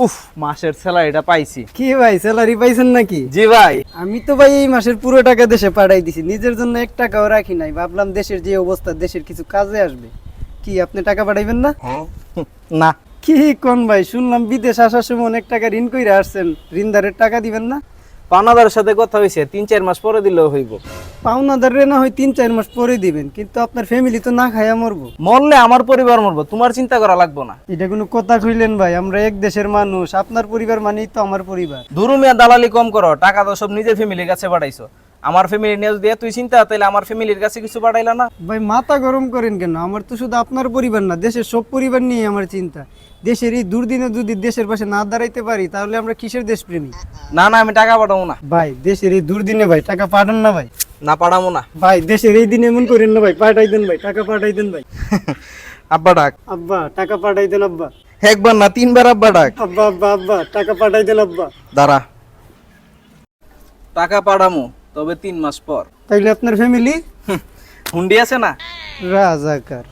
উফ, মাসের স্যালারিটা পাইছি। কি ভাই স্যালারি পাইছেন নাকি? জি ভাই। আমি তো ভাই এই মাসের পুরো টাকা দেশে পাঠাই দিছি, নিজের জন্য 1 টাকাও রাখি নাই। ভাবলাম দেশের যে অবস্থা, দেশের কিছু কাজে আসবে। কি আপনি টাকা পাঠাইবেন না? না, কি কোন ভাই, শুনলাম বিদেশ আসার সময় অনেক টাকা ঋণ কইরা আসছেন, ঋণদারের টাকা দিবেন না? পাওনাদারের সাথে কথা হয়েছে, 3-4 মাস পরে দিলেও হইব। পাওনাদার না হয় 3-4 মাস পরে দিবেন, কিন্তু আপনার ফ্যামিলি তো না খায়া মরবো। মরলে আমার পরিবার মরবো, তোমার চিন্তা করা লাগবো না। এটা কোনো কথা কইলেন ভাই? আমরা এক দেশের মানুষ, আপনার পরিবার মানেই তো আমার পরিবার। দুরু মিয়া, দালালি কম করো। টাকা তো সব নিজের ফ্যামিলির কাছে পাঠাইছো। আমার ফ্যামিলি নিয়ে যদি তুই চিন্তা, তাহলে আমার ফ্যামিলির কাছে কিছু পাঠাইলা না। ভাই মাথা গরম করেন কেন? আমার তো শুধু আপনার পরিবার না, দেশের সব পরিবার নিয়ে আমার চিন্তা। দেশের এই দুর্দিনে যদি দেশের পাশে না দাঁড়াইতে পারি, তাহলে আমরা কিসের দেশপ্রেমী? না না, আমি টাকা পাঠাবো না। ভাই দেশের এই দুর্দিনে ভাই টাকা পাঠান না ভাই। না, পাঠাবো না। ভাই দেশের এই দিনে এমন করেন না ভাই, পাঠাই দেন ভাই, টাকা পাঠাই দেন ভাই। আব্বা ডাক। আব্বা টাকা পাঠাই দেন আব্বা। একবার না, 3বার আব্বা ডাক। আব্বা আব্বা আব্বা টাকা পাঠাই দেন আব্বা। দাঁড়া, টাকা পাঠামো, তবে 3 মাস পর। তাইলে আপনার ফ্যামিলি হুন্ডি আছে না? রাজাকার।